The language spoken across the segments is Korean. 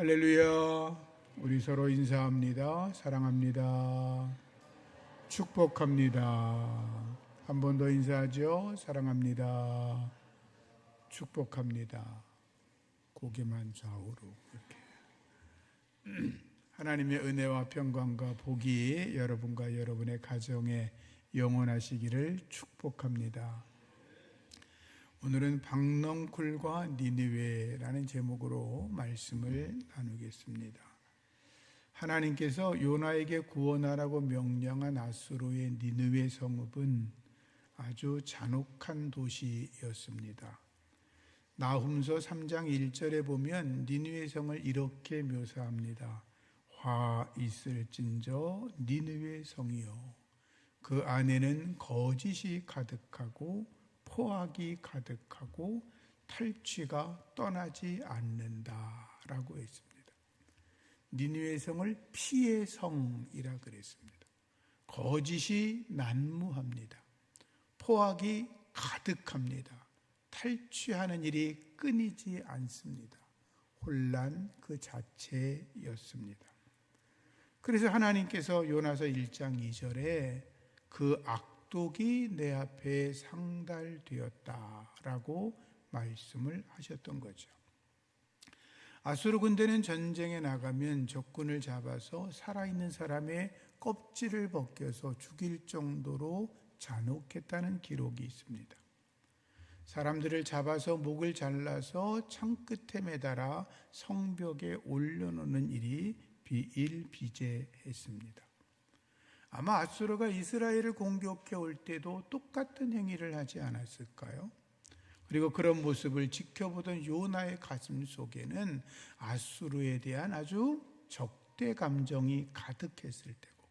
할렐루야. 우리 서로 인사합니다. 사랑합니다. 축복합니다. 한 번 더 인사하죠. 사랑합니다. 축복합니다. 고개만 좌우로 이렇게. 하나님의 은혜와 평강과 복이 여러분과 여러분의 가정에 영원하시기를 축복합니다. 오늘은 박넝쿨과 니느웨라는 제목으로 말씀을 나누겠습니다. 하나님께서 요나에게 구원하라고 명령한 아수르의 니느웨 성읍은 아주 잔혹한 도시였습니다. 나훔서 3장 1절에 보면 니느웨 성을 이렇게 묘사합니다. 화 있을진저 니느웨 성이요, 그 안에는 거짓이 가득하고 포악이 가득하고 탈취가 떠나지 않는다라고 했습니다. 니느웨 성을 피의 성이라 그랬습니다. 거짓이 난무합니다. 포악이 가득합니다. 탈취하는 일이 끊이지 않습니다. 혼란 그 자체였습니다. 그래서 하나님께서 요나서 1장 2절에 그 악독이 내 앞에 상달되었다라고 말씀을 하셨던 거죠. 아수르 군대는 전쟁에 나가면 적군을 잡아서 살아있는 사람의 껍질을 벗겨서 죽일 정도로 잔혹했다는 기록이 있습니다. 사람들을 잡아서 목을 잘라서 창끝에 매달아 성벽에 올려놓는 일이 비일비재했습니다. 아마 아수르가 이스라엘을 공격해 올 때도 똑같은 행위를 하지 않았을까요? 그리고 그런 모습을 지켜보던 요나의 가슴 속에는 아수르에 대한 아주 적대 감정이 가득했을 때고,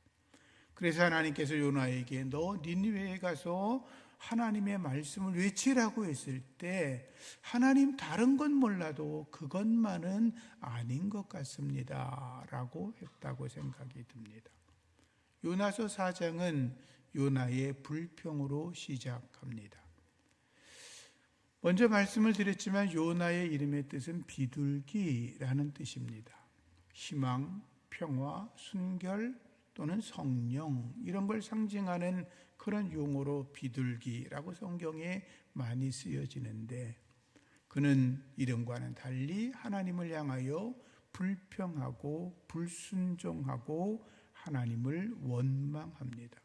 그래서 하나님께서 요나에게 너 니느웨에 가서 하나님의 말씀을 외치라고 했을 때 하나님 다른 건 몰라도 그것만은 아닌 것 같습니다 라고 했다고 생각이 듭니다. 요나서 4장은 요나의 불평으로 시작합니다. 먼저 말씀을 드렸지만 요나의 이름의 뜻은 비둘기라는 뜻입니다. 희망, 평화, 순결 또는 성령, 이런 걸 상징하는 그런 용어로 비둘기라고 성경에 많이 쓰여지는데, 그는 이름과는 달리 하나님을 향하여 불평하고 불순종하고 하나님을 원망합니다.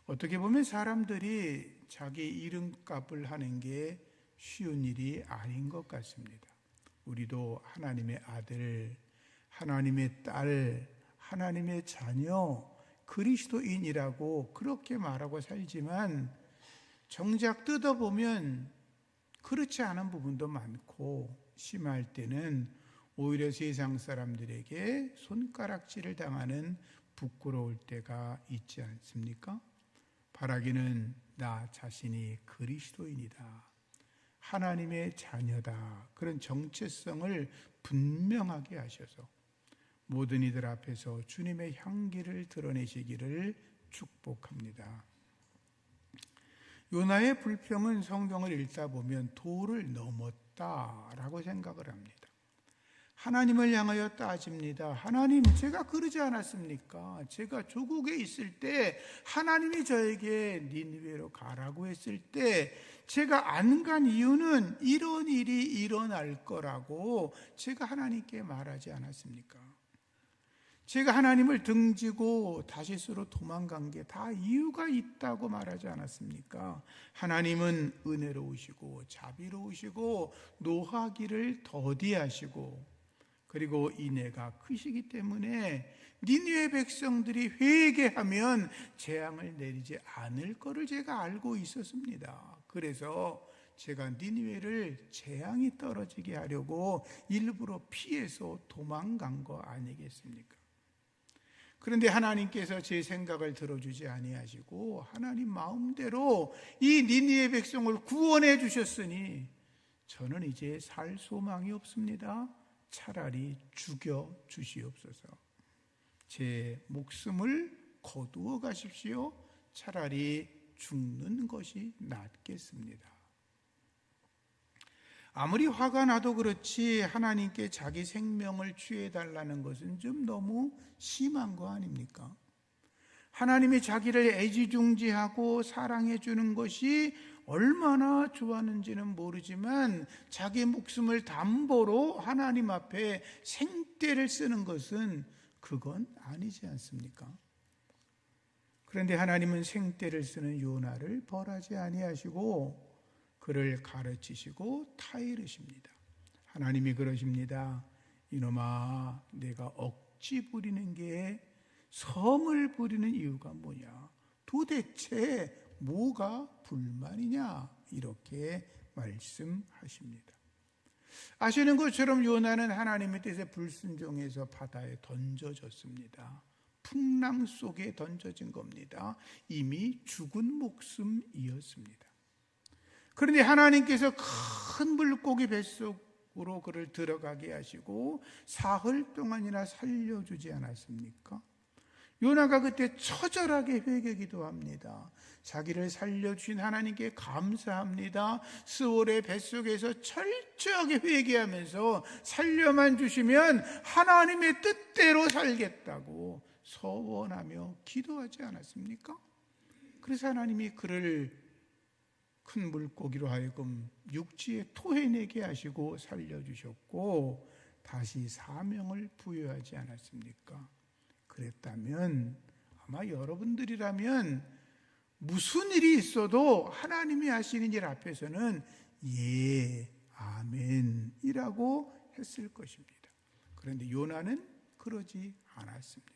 어떻게 보면 사람들이 자기 이름값을 하는 게 쉬운 일이 아닌 것 같습니다. 우리도 하나님의 아들, 하나님의 딸, 하나님의 자녀, 그리스도인이라고 그렇게 말하고 살지만 정작 뜯어보면 그렇지 않은 부분도 많고, 심할 때는 오히려 세상 사람들에게 손가락질을 당하는 부끄러울 때가 있지 않습니까? 바라기는 나 자신이 그리스도인이다, 하나님의 자녀다, 그런 정체성을 분명하게 하셔서 모든 이들 앞에서 주님의 향기를 드러내시기를 축복합니다. 요나의 불평은 성경을 읽다 보면 도를 넘었다라고 생각을 합니다. 하나님을 향하여 따집니다. 하나님, 제가 그러지 않았습니까? 제가 조국에 있을 때 하나님이 저에게 니느웨로 가라고 했을 때 제가 안 간 이유는 이런 일이 일어날 거라고 제가 하나님께 말하지 않았습니까? 제가 하나님을 등지고 다시스로 도망간 게 다 이유가 있다고 말하지 않았습니까? 하나님은 은혜로우시고 자비로우시고 노하기를 더디하시고, 그리고 인애가 크시기 때문에 니느웨 백성들이 회개하면 재앙을 내리지 않을 것을 제가 알고 있었습니다. 그래서 제가 니느웨를 재앙이 떨어지게 하려고 일부러 피해서 도망간 거 아니겠습니까? 그런데 하나님께서 제 생각을 들어주지 아니하시고 하나님 마음대로 이 니느웨 백성을 구원해 주셨으니 저는 이제 살 소망이 없습니다. 차라리 죽여 주시옵소서. 제 목숨을 거두어 가십시오. 차라리 죽는 것이 낫겠습니다. 아무리 화가 나도 그렇지 하나님께 자기 생명을 취해달라는 것은 좀 너무 심한 거 아닙니까? 하나님이 자기를 애지중지하고 사랑해 주는 것이 얼마나 좋았는지는 모르지만 자기 목숨을 담보로 하나님 앞에 생떼를 쓰는 것은 그건 아니지 않습니까? 그런데 하나님은 생떼를 쓰는 요나를 벌하지 아니하시고 그를 가르치시고 타이르십니다. 하나님이 그러십니다. 이놈아, 내가 억지 부리는 게 성을 부리는 이유가 뭐냐? 도대체 뭐가 불만이냐? 이렇게 말씀하십니다. 아시는 것처럼 요나는 하나님의 뜻에 불순종해서 바다에 던져졌습니다. 풍랑 속에 던져진 겁니다. 이미 죽은 목숨이었습니다. 그런데 하나님께서 큰 물고기 뱃속으로 그를 들어가게 하시고 사흘 동안이나 살려주지 않았습니까? 요나가 그때 처절하게 회개기도 합니다. 자기를 살려주신 하나님께 감사합니다. 스올의 뱃속에서 철저하게 회개하면서 살려만 주시면 하나님의 뜻대로 살겠다고 서원하며 기도하지 않았습니까? 그래서 하나님이 그를 큰 물고기로 하여금 육지에 토해내게 하시고 살려주셨고 다시 사명을 부여하지 않았습니까? 그랬다면 아마 여러분들이라면 무슨 일이 있어도 하나님이 하시는 일 앞에서는 예, 아멘이라고 했을 것입니다. 그런데 요나는 그러지 않았습니다.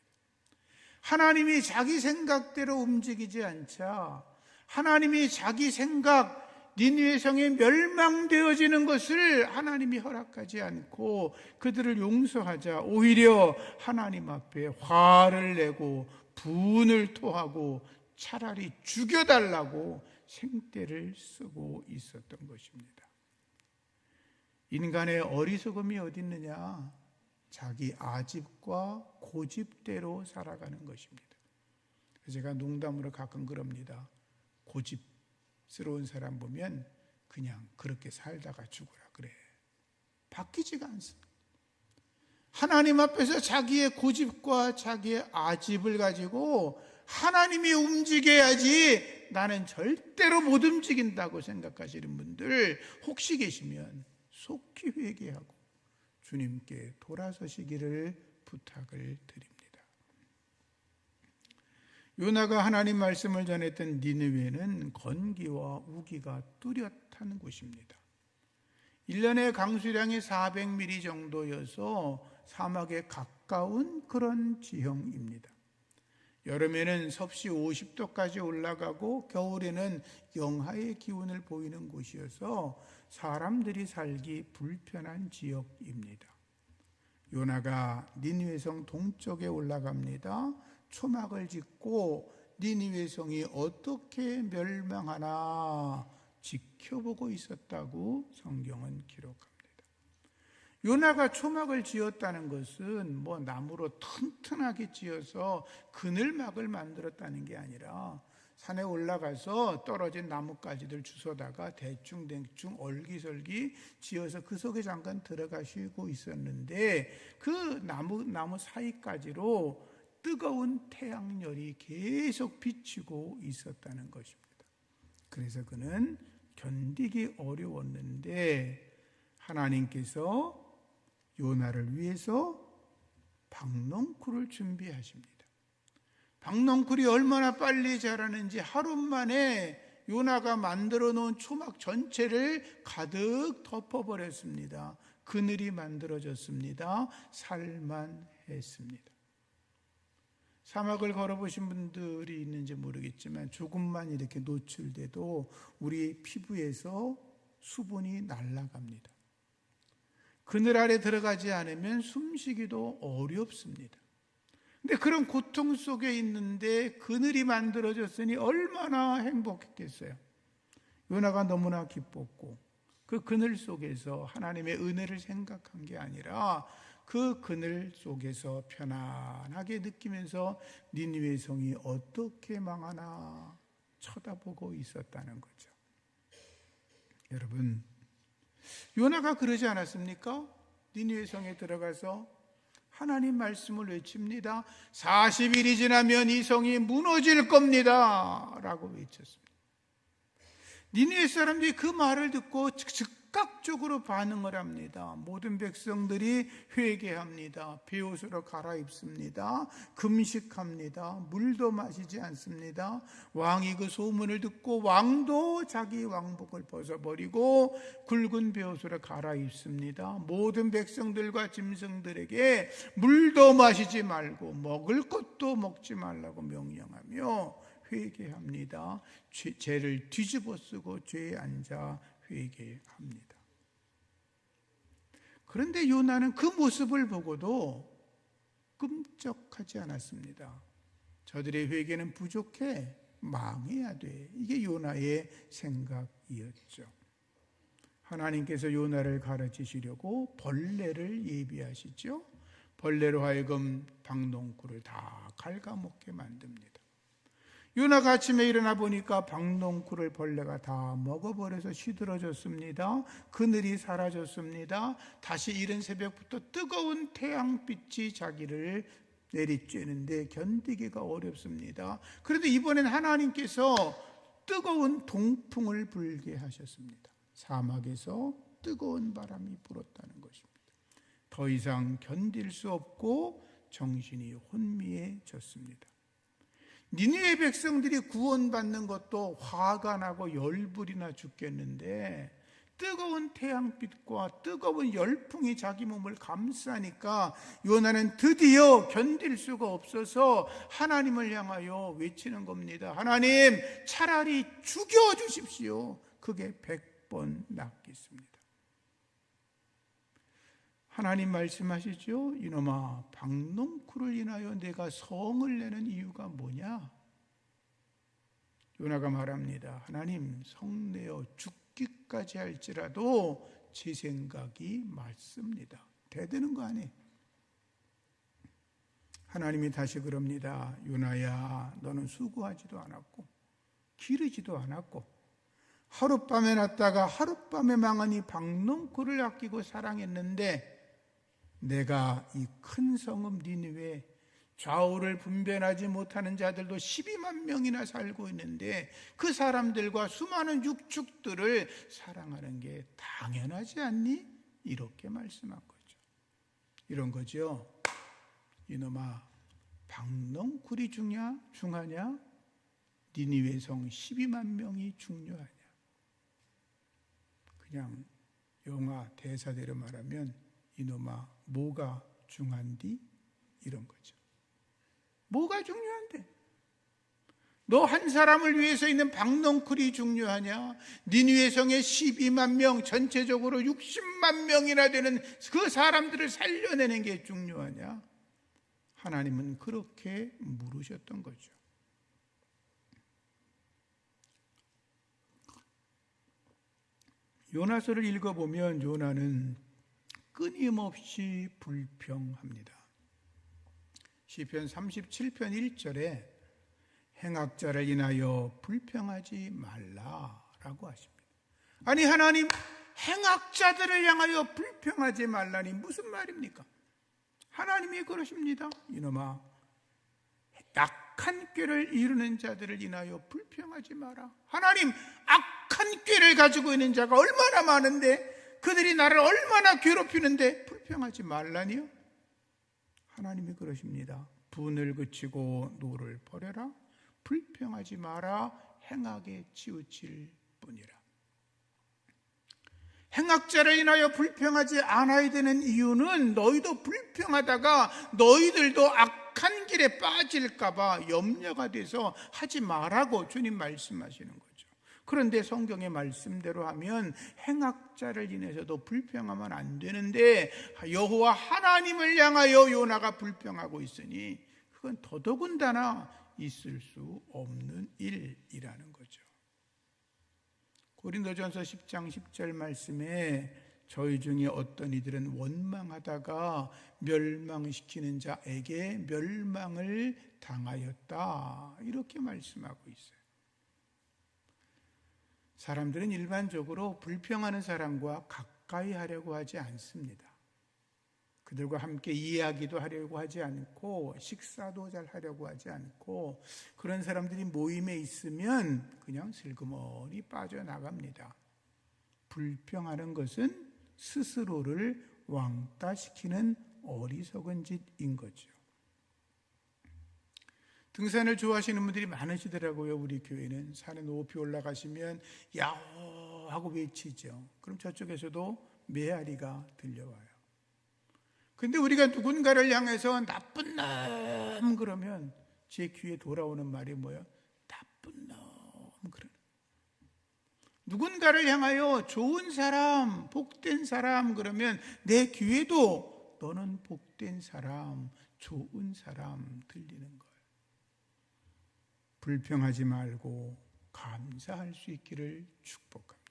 하나님이 자기 생각대로 움직이지 않자 하나님이 자기 생각 니느웨 성이 멸망되어지는 것을 하나님이 허락하지 않고 그들을 용서하자 오히려 하나님 앞에 화를 내고 분을 토하고 차라리 죽여달라고 생떼를 쓰고 있었던 것입니다. 인간의 어리석음이 어디 있느냐? 자기 아집과 고집대로 살아가는 것입니다. 제가 농담으로 가끔 그럽니다. 고집스러운 사람 보면 그냥 그렇게 살다가 죽으라 그래. 바뀌지가 않습니다. 하나님 앞에서 자기의 고집과 자기의 아집을 가지고 하나님이 움직여야지 나는 절대로 못 움직인다고 생각하시는 분들 혹시 계시면 속히 회개하고 주님께 돌아서시기를 부탁을 드립니다. 요나가 하나님 말씀을 전했던 니느웨는 건기와 우기가 뚜렷한 곳입니다. 1년의 강수량이 400mm 정도여서 사막에 가까운 그런 지형입니다. 여름에는 섭씨 50도까지 올라가고 겨울에는 영하의 기온을 보이는 곳이어서 사람들이 살기 불편한 지역입니다. 요나가 니느웨 성 동쪽에 올라갑니다. 초막을 짓고 니느웨 성이 어떻게 멸망하나 지켜보고 있었다고 성경은 기록합니다. 요나가 초막을 지었다는 것은 나무로 튼튼하게 지어서 그늘막을 만들었다는 게 아니라 산에 올라가서 떨어진 나뭇가지들 주워다가 대충 얼기설기 지어서 그 속에 잠깐 들어가 쉬고 있었는데 그 나무 사이까지로 뜨거운 태양열이 계속 비치고 있었다는 것입니다. 그래서 그는 견디기 어려웠는데 하나님께서 요나를 위해서 박농쿨을 준비하십니다. 박농쿨이 얼마나 빨리 자라는지 하루 만에 요나가 만들어 놓은 초막 전체를 가득 덮어버렸습니다. 그늘이 만들어졌습니다. 살만했습니다. 사막을 걸어보신 분들이 있는지 모르겠지만 조금만 이렇게 노출돼도 우리 피부에서 수분이 날아갑니다. 그늘 아래 들어가지 않으면 숨쉬기도 어렵습니다. 근데 그런 고통 속에 있는데 그늘이 만들어졌으니 얼마나 행복했겠어요. 요나가 너무나 기뻤고 그 그늘 속에서 하나님의 은혜를 생각한 게 아니라 그 그늘 속에서 편안하게 느끼면서 니느웨 성이 어떻게 망하나 쳐다보고 있었다는 거죠. 여러분, 요나가 그러지 않았습니까? 니느웨 성에 들어가서 하나님 말씀을 외칩니다. 40일이 지나면 이 성이 무너질 겁니다 라고 외쳤습니다. 니느웨 사람들이 그 말을 듣고 즉각적으로 반응을 합니다. 모든 백성들이 회개합니다. 베옷으로 갈아입습니다. 금식합니다. 물도 마시지 않습니다. 왕이 그 소문을 듣고 왕도 자기 왕복을 벗어버리고 굵은 베옷으로 갈아입습니다. 모든 백성들과 짐승들에게 물도 마시지 말고 먹을 것도 먹지 말라고 명령하며 회개합니다. 죄를 뒤집어 쓰고 죄에 앉아 회개합니다. 그런데 요나는 그 모습을 보고도 끔찍하지 않았습니다. 저들의 회개는 부족해, 망해야 돼. 이게 요나의 생각이었죠. 하나님께서 요나를 가르치시려고 벌레를 예비하시죠. 벌레로 하여금 박농쿨을 다 갉아먹게 만듭니다. 요나가 아침에 일어나 보니까 박농쿨을 벌레가 다 먹어버려서 시들어졌습니다. 그늘이 사라졌습니다. 다시 이른 새벽부터 뜨거운 태양빛이 자기를 내리쬐는데 견디기가 어렵습니다. 그런데 이번엔 하나님께서 뜨거운 동풍을 불게 하셨습니다. 사막에서 뜨거운 바람이 불었다는 것입니다. 더 이상 견딜 수 없고 정신이 혼미해졌습니다. 니느웨 백성들이 구원받는 것도 화가 나고 열불이 나 죽겠는데 뜨거운 태양빛과 뜨거운 열풍이 자기 몸을 감싸니까 요나는 드디어 견딜 수가 없어서 하나님을 향하여 외치는 겁니다. 하나님, 차라리 죽여주십시오. 그게 100번 낫겠습니다. 하나님 말씀하시죠. 이놈아, 박농쿨을 인하여 내가 성을 내는 이유가 뭐냐? 요나가 말합니다. 하나님, 성내어 죽기까지 할지라도 제 생각이 맞습니다. 대드는 거 아니에요. 하나님이 다시 그럽니다. 요나야, 너는 수고하지도 않았고 기르지도 않았고 하룻밤에 났다가 하룻밤에 망한 이 박농쿨을 아끼고 사랑했는데 내가 이 큰 성읍 니느웨 좌우를 분별하지 못하는 자들도 12만 명이나 살고 있는데 그 사람들과 수많은 육축들을 사랑하는 게 당연하지 않니? 이렇게 말씀한 거죠. 이런 거죠. 이놈아, 박농쿨이 중하냐? 니느웨 성 12만 명이 중요하냐? 그냥 영화 대사대로 말하면 이놈아, 뭐가 중한디? 이런 거죠. 뭐가 중요한데? 너 한 사람을 위해서 있는 박농쿨이 중요하냐? 니느웨 성의 12만 명, 전체적으로 60만 명이나 되는 그 사람들을 살려내는 게 중요하냐? 하나님은 그렇게 물으셨던 거죠. 요나서를 읽어보면 요나는 끊임없이 불평합니다. 시편 37편 1절에 행악자를 인하여 불평하지 말라라고 하십니다. 아니, 하나님, 행악자들을 향하여 불평하지 말라니 무슨 말입니까? 하나님이 그러십니다. 이놈아, 악한 꾀를 이루는 자들을 인하여 불평하지 마라. 하나님, 악한 꾀를 가지고 있는 자가 얼마나 많은데 그들이 나를 얼마나 괴롭히는데 불평하지 말라니요? 하나님이 그러십니다. 분을 그치고 노를 버려라. 불평하지 마라. 행악에 치우칠 뿐이라. 행악자를 인하여 불평하지 않아야 되는 이유는 너희도 불평하다가 너희들도 악한 길에 빠질까 봐 염려가 돼서 하지 말라고 주님 말씀하시는 거죠. 그런데 성경의 말씀대로 하면 행악자를 인해서도 불평하면 안 되는데 여호와 하나님을 향하여 요나가 불평하고 있으니 그건 더더군다나 있을 수 없는 일이라는 거죠. 고린도전서 10장 10절 말씀에 저희 중에 어떤 이들은 원망하다가 멸망시키는 자에게 멸망을 당하였다, 이렇게 말씀하고 있어요. 사람들은 일반적으로 불평하는 사람과 가까이 하려고 하지 않습니다. 그들과 함께 이야기도 하려고 하지 않고 식사도 잘 하려고 하지 않고 그런 사람들이 모임에 있으면 그냥 슬그머니 빠져나갑니다. 불평하는 것은 스스로를 왕따시키는 어리석은 짓인 거죠. 등산을 좋아하시는 분들이 많으시더라고요. 우리 교회는 산에 높이 올라가시면 야호 하고 외치죠. 그럼 저쪽에서도 메아리가 들려와요. 근데 우리가 누군가를 향해서 나쁜 놈 그러면 제 귀에 돌아오는 말이 뭐예요? 나쁜 놈 그러는. 누군가를 향하여 좋은 사람, 복된 사람 그러면 내 귀에도 너는 복된 사람, 좋은 사람 들리는 거예요. 불평하지 말고 감사할 수 있기를 축복합니다.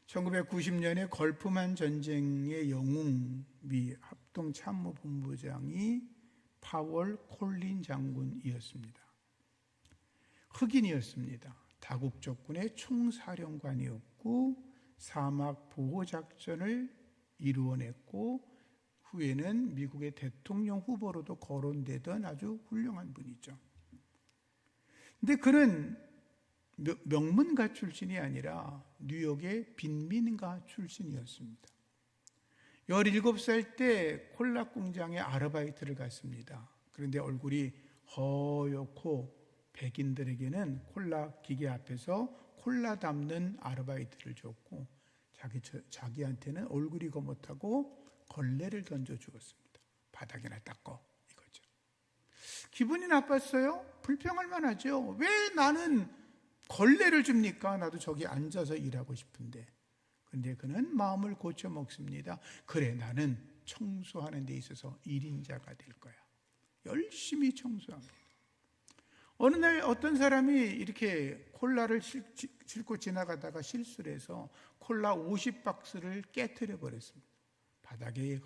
1990년에 걸프만 전쟁의 영웅 미 합동참모본부장이 파월 콜린 장군이었습니다. 흑인이었습니다. 다국적군의 총사령관이었고 사막 보호작전을 이루어냈고 후에는 미국의 대통령 후보로도 거론되던 아주 훌륭한 분이죠. 근데 그는 명문가 출신이 아니라 뉴욕의 빈민가 출신이었습니다. 17살 때 콜라 공장에 아르바이트를 갔습니다. 그런데 얼굴이 허옇고 백인들에게는 콜라 기계 앞에서 콜라 담는 아르바이트를 줬고 자기한테는 얼굴이 거뭇하고 걸레를 던져주었습니다. 바닥이나 닦고 이거죠. 기분이 나빴어요? 불평할 만하죠. 왜 나는 걸레를 줍니까? 나도 저기 앉아서 일하고 싶은데. 그런데 그는 마음을 고쳐 먹습니다. 그래, 나는 청소하는 데 있어서 1인자가 될 거야. 열심히 청소합니다. 어느 날 어떤 사람이 이렇게 콜라를 싣고 지나가다가 실수를 해서 콜라 50박스를 깨트려 버렸습니다. 바닥에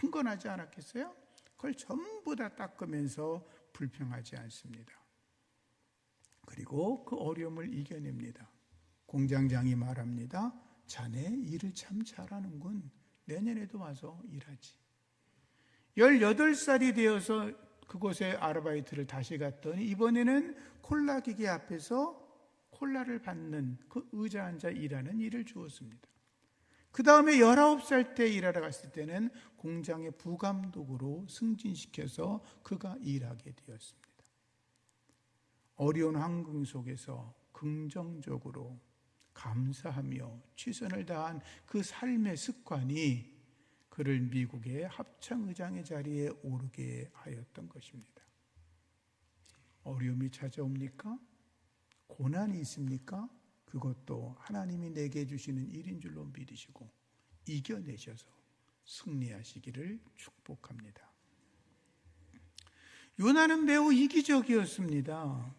흥건하지 않았겠어요? 그걸 전부 다 닦으면서 불평하지 않습니다. 그리고 그 어려움을 이겨냅니다. 공장장이 말합니다. 자네 일을 참 잘하는군. 내년에도 와서 일하지. 18살이 되어서 그곳에 아르바이트를 다시 갔더니 이번에는 콜라 기계 앞에서 콜라를 받는 그 의자 앉아 일하는 일을 주었습니다. 그 다음에 19살 때 일하러 갔을 때는 공장의 부감독으로 승진시켜서 그가 일하게 되었습니다. 어려운 환경 속에서 긍정적으로 감사하며 최선을 다한 그 삶의 습관이 그를 미국의 합창의장의 자리에 오르게 하였던 것입니다. 어려움이 찾아옵니까? 고난이 있습니까? 그것도 하나님이 내게 주시는 일인 줄로 믿으시고 이겨내셔서 승리하시기를 축복합니다. 요나는 매우 이기적이었습니다.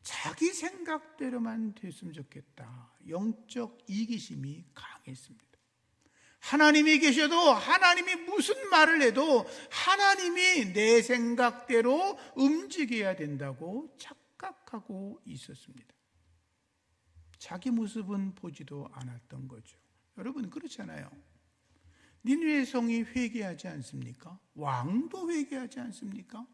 자기 생각대로만 됐으면 좋겠다. 영적 이기심이 강했습니다. 하나님이 계셔도 하나님이 무슨 말을 해도 하나님이 내 생각대로 움직여야 된다고 착각하고 있었습니다. 자기 모습은 보지도 않았던 거죠. 여러분 그렇잖아요. 니느웨 성이 회개하지 않습니까? 왕도 회개하지 않습니까?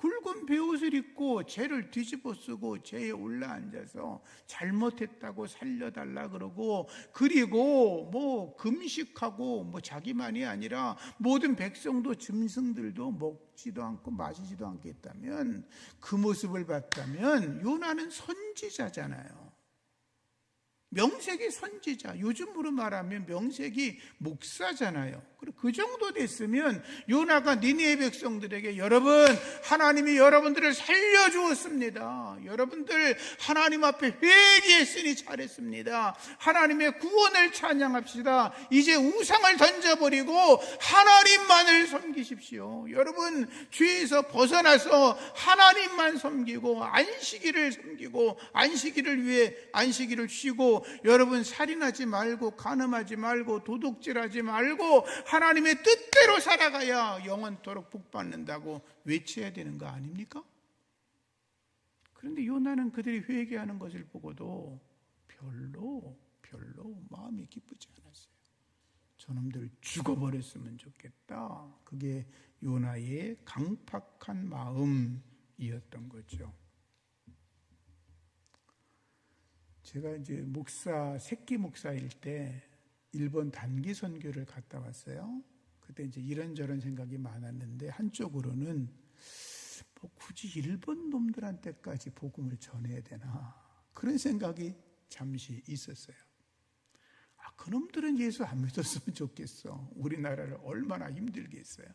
굵은 베옷을 입고 죄를 뒤집어 쓰고 죄에 올라앉아서 잘못했다고 살려달라 그러고 그리고 뭐 금식하고 뭐 자기만이 아니라 모든 백성도 짐승들도 먹지도 않고 마시지도 않겠다면 그 모습을 봤다면 요나는 선지자잖아요. 명색이 선지자, 요즘으로 말하면 명색이 목사잖아요. 그 정도 됐으면 요나가 니느웨 백성들에게 여러분 하나님이 여러분들을 살려주었습니다. 여러분들 하나님 앞에 회개했으니 잘했습니다. 하나님의 구원을 찬양합시다. 이제 우상을 던져버리고 하나님만을 섬기십시오. 여러분 죄에서 벗어나서 하나님만 섬기고 안식일을 섬기고 안식일을 위해 안식일을 쉬고 여러분 살인하지 말고 간음하지 말고 도둑질하지 말고 하나님의 뜻대로 살아가야 영원토록 복받는다고 외쳐야 되는 거 아닙니까? 그런데 요나는 그들이 회개하는 것을 보고도 별로 별로 마음이 기쁘지 않았어요. 저놈들 죽어버렸으면 좋겠다. 그게 요나의 강팍한 마음이었던 거죠. 제가 이제 새끼 목사일 때 일본 단기 선교를 갔다 왔어요. 그때 이제 이런저런 생각이 많았는데 한쪽으로는 굳이 일본 놈들한테까지 복음을 전해야 되나 그런 생각이 잠시 있었어요. 그놈들은 예수 안 믿었으면 좋겠어. 우리나라를 얼마나 힘들게 했어요.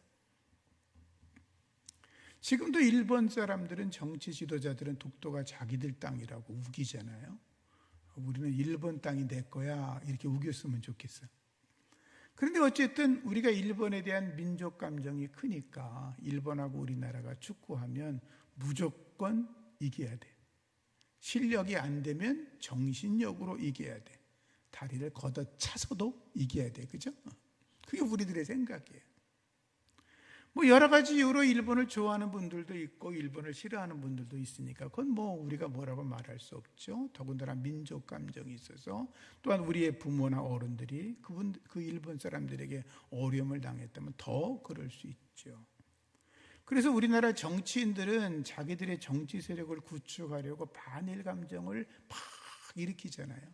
지금도 일본 사람들은 정치 지도자들은 독도가 자기들 땅이라고 우기잖아요. 우리는 일본 땅이 내 거야 이렇게 우겼으면 좋겠어요. 그런데 어쨌든 우리가 일본에 대한 민족 감정이 크니까 일본하고 우리나라가 축구하면 무조건 이겨야 돼. 실력이 안 되면 정신력으로 이겨야 돼. 다리를 걷어차서도 이겨야 돼. 그죠? 그게 우리들의 생각이에요. 여러 가지 이유로 일본을 좋아하는 분들도 있고 일본을 싫어하는 분들도 있으니까 그건 우리가 뭐라고 말할 수 없죠. 더군다나 민족 감정이 있어서 또한 우리의 부모나 어른들이 그 일본 사람들에게 어려움을 당했다면 더 그럴 수 있죠. 그래서 우리나라 정치인들은 자기들의 정치 세력을 구축하려고 반일 감정을 막 일으키잖아요.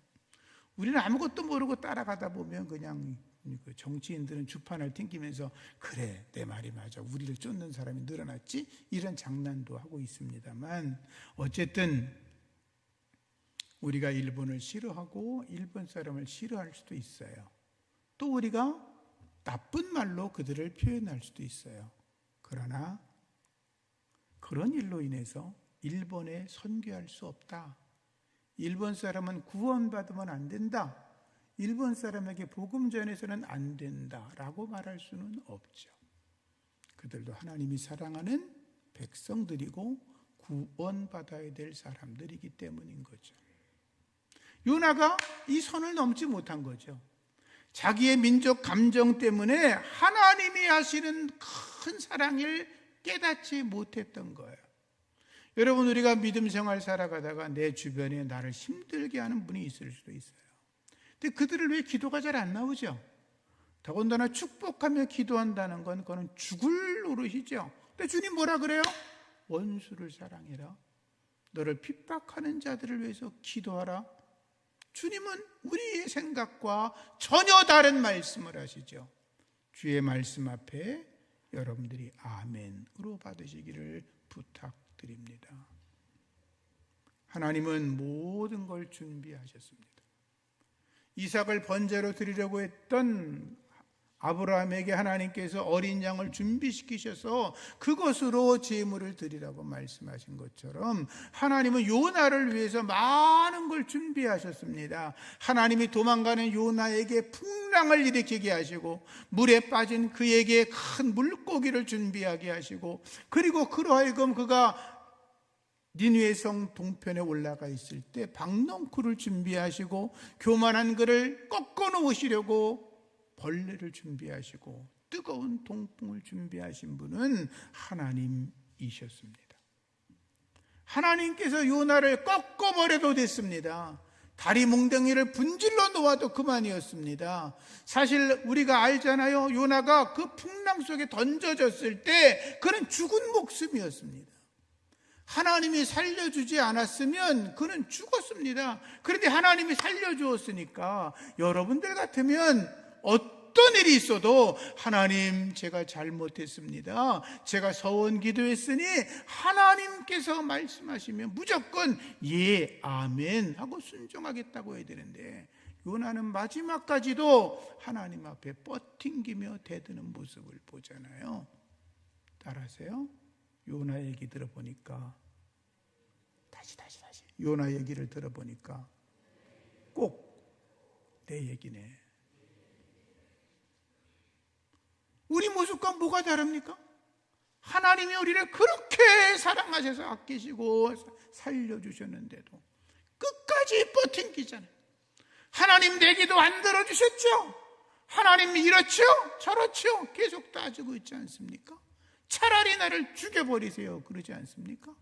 우리는 아무것도 모르고 따라가다 보면 그냥 정치인들은 주판을 튕기면서 그래 내 말이 맞아 우리를 쫓는 사람이 늘어났지 이런 장난도 하고 있습니다만 어쨌든 우리가 일본을 싫어하고 일본 사람을 싫어할 수도 있어요. 또 우리가 나쁜 말로 그들을 표현할 수도 있어요. 그러나 그런 일로 인해서 일본에 선교할 수 없다. 일본 사람은 구원받으면 안 된다. 일본 사람에게 복음 전해서는 안 된다라고 말할 수는 없죠. 그들도 하나님이 사랑하는 백성들이고 구원받아야 될 사람들이기 때문인 거죠. 요나가 이 선을 넘지 못한 거죠. 자기의 민족 감정 때문에 하나님이 하시는 큰 사랑을 깨닫지 못했던 거예요. 여러분, 우리가 믿음 생활 살아가다가 내 주변에 나를 힘들게 하는 분이 있을 수도 있어요. 근데 그들을 왜 기도가 잘 안 나오죠? 더군다나 축복하며 기도한다는 건 그거는 죽을 노릇이죠. 근데 주님 뭐라 그래요? 원수를 사랑해라. 너를 핍박하는 자들을 위해서 기도하라. 주님은 우리의 생각과 전혀 다른 말씀을 하시죠. 주의 말씀 앞에 여러분들이 아멘으로 받으시기를 부탁드립니다. 하나님은 모든 걸 준비하셨습니다. 이삭을 번제로 드리려고 했던 아브라함에게 하나님께서 어린 양을 준비시키셔서 그것으로 제물을 드리라고 말씀하신 것처럼 하나님은 요나를 위해서 많은 걸 준비하셨습니다. 하나님이 도망가는 요나에게 풍랑을 일으키게 하시고 물에 빠진 그에게 큰 물고기를 준비하게 하시고 그리고 그러하여금 그가 니느웨 성 동편에 올라가 있을 때 박넝쿨을 준비하시고 교만한 그를 꺾어 놓으시려고 벌레를 준비하시고 뜨거운 동풍을 준비하신 분은 하나님이셨습니다. 하나님께서 요나를 꺾어버려도 됐습니다. 다리 뭉덩이를 분질러 놓아도 그만이었습니다. 사실 우리가 알잖아요. 요나가 그 풍랑 속에 던져졌을 때 그는 죽은 목숨이었습니다. 하나님이 살려주지 않았으면 그는 죽었습니다. 그런데 하나님이 살려주었으니까 여러분들 같으면 어떤 일이 있어도 하나님 제가 잘못했습니다. 제가 서원 기도했으니 하나님께서 말씀하시면 무조건 예 아멘 하고 순종하겠다고 해야 되는데 요나는 마지막까지도 하나님 앞에 뻗팅기며 대드는 모습을 보잖아요. 따라하세요. 요나 얘기 들어보니까 다시 요나 얘기를 들어보니까 꼭 내 얘기네. 우리 모습과 뭐가 다릅니까? 하나님이 우리를 그렇게 사랑하셔서 아끼시고 살려주셨는데도 끝까지 버팅기잖아요. 하나님 내 기도 안 들어주셨죠? 하나님 이렇죠? 저렇죠? 계속 따지고 있지 않습니까? 차라리 나를 죽여버리세요 그러지 않습니까?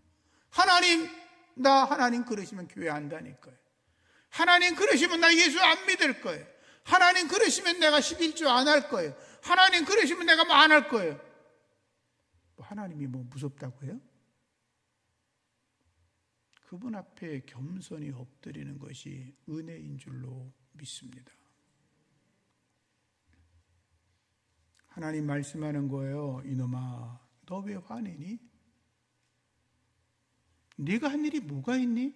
하나님 그러시면 교회 안 다닐 거예요. 하나님 그러시면 나 예수 안 믿을 거예요. 하나님 그러시면 내가 11조 안 할 거예요. 하나님 그러시면 내가 뭐 안 할 거예요. 하나님이 뭐 무섭다고 해요? 그분 앞에 겸손히 엎드리는 것이 은혜인 줄로 믿습니다. 하나님 말씀하는 거예요. 이놈아, 너 왜 화내니? 네가 한 일이 뭐가 있니?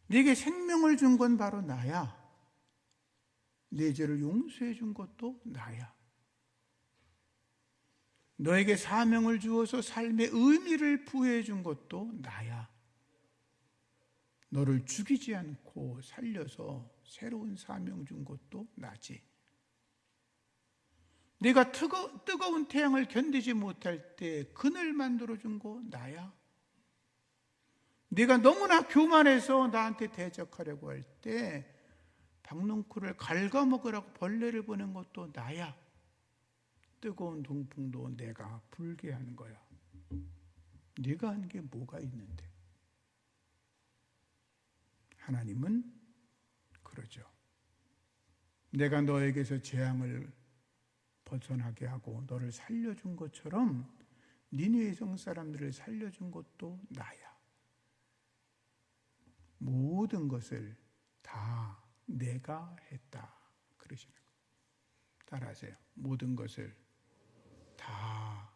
네게 생명을 준 건 바로 나야. 네 죄를 용서해 준 것도 나야. 너에게 사명을 주어서 삶의 의미를 부여해 준 것도 나야. 너를 죽이지 않고 살려서 새로운 사명 준 것도 나지. 네가 뜨거운 태양을 견디지 못할 때 그늘 만들어 준 거 나야. 네가 너무나 교만해서 나한테 대적하려고 할 때 박농쿨을 갉아먹으라고 벌레를 보낸 것도 나야. 뜨거운 동풍도 내가 불게 하는 거야. 네가 한 게 뭐가 있는데? 하나님은 그러죠. 내가 너에게서 재앙을 벗어나게 하고 너를 살려준 것처럼 니느웨 성 사람들을 살려준 것도 나야. 모든 것을 다 내가 했다. 그러시는 거예요. 따라하세요. 모든 것을 다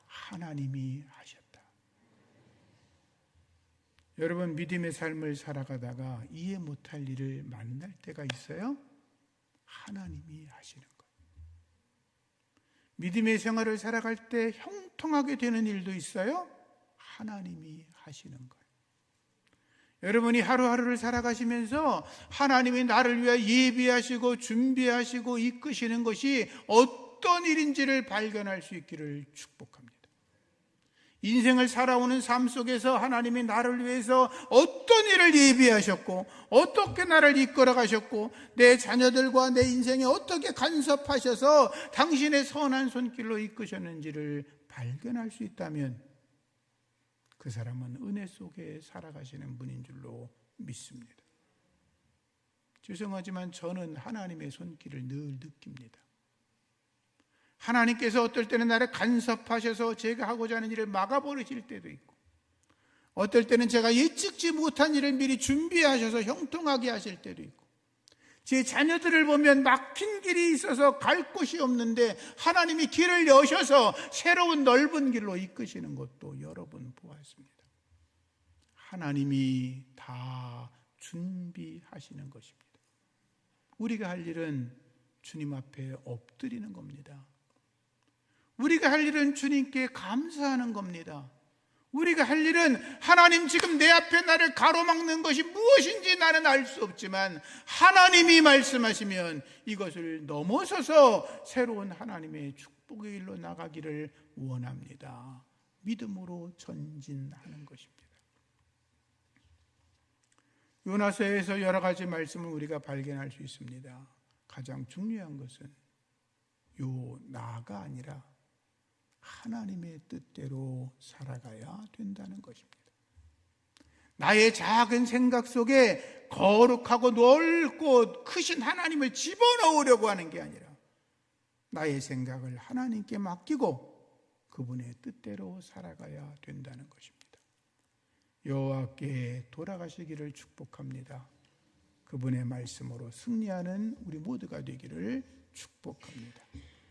하나님이 하셨다. 여러분, 믿음의 삶을 살아가다가 이해 못할 일을 만날 때가 있어요? 하나님이 하시는 거예요. 믿음의 생활을 살아갈 때 형통하게 되는 일도 있어요? 하나님이 하시는 거예요. 여러분이 하루하루를 살아가시면서 하나님이 나를 위해 예비하시고 준비하시고 이끄시는 것이 어떤 일인지를 발견할 수 있기를 축복합니다. 인생을 살아오는 삶 속에서 하나님이 나를 위해서 어떤 일을 예비하셨고 어떻게 나를 이끌어 가셨고 내 자녀들과 내 인생에 어떻게 간섭하셔서 당신의 선한 손길로 이끄셨는지를 발견할 수 있다면 그 사람은 은혜 속에 살아가시는 분인 줄로 믿습니다. 죄송하지만 저는 하나님의 손길을 늘 느낍니다. 하나님께서 어떨 때는 나를 간섭하셔서 제가 하고자 하는 일을 막아버리실 때도 있고, 어떨 때는 제가 예측지 못한 일을 미리 준비하셔서 형통하게 하실 때도 있고, 제 자녀들을 보면 막힌 길이 있어서 갈 곳이 없는데 하나님이 길을 여셔서 새로운 넓은 길로 이끄시는 것도 여러 번 보았습니다. 하나님이 다 준비하시는 것입니다. 우리가 할 일은 주님 앞에 엎드리는 겁니다. 우리가 할 일은 주님께 감사하는 겁니다. 우리가 할 일은 하나님 지금 내 앞에 나를 가로막는 것이 무엇인지 나는 알 수 없지만 하나님이 말씀하시면 이것을 넘어서서 새로운 하나님의 축복의 길로 나가기를 원합니다. 믿음으로 전진하는 것입니다. 요나서에서 여러 가지 말씀을 우리가 발견할 수 있습니다. 가장 중요한 것은 나가 아니라 하나님의 뜻대로 살아가야 된다는 것입니다. 나의 작은 생각 속에 거룩하고 넓고 크신 하나님을 집어넣으려고 하는 게 아니라 나의 생각을 하나님께 맡기고 그분의 뜻대로 살아가야 된다는 것입니다. 여호와께 돌아가시기를 축복합니다. 그분의 말씀으로 승리하는 우리 모두가 되기를 축복합니다.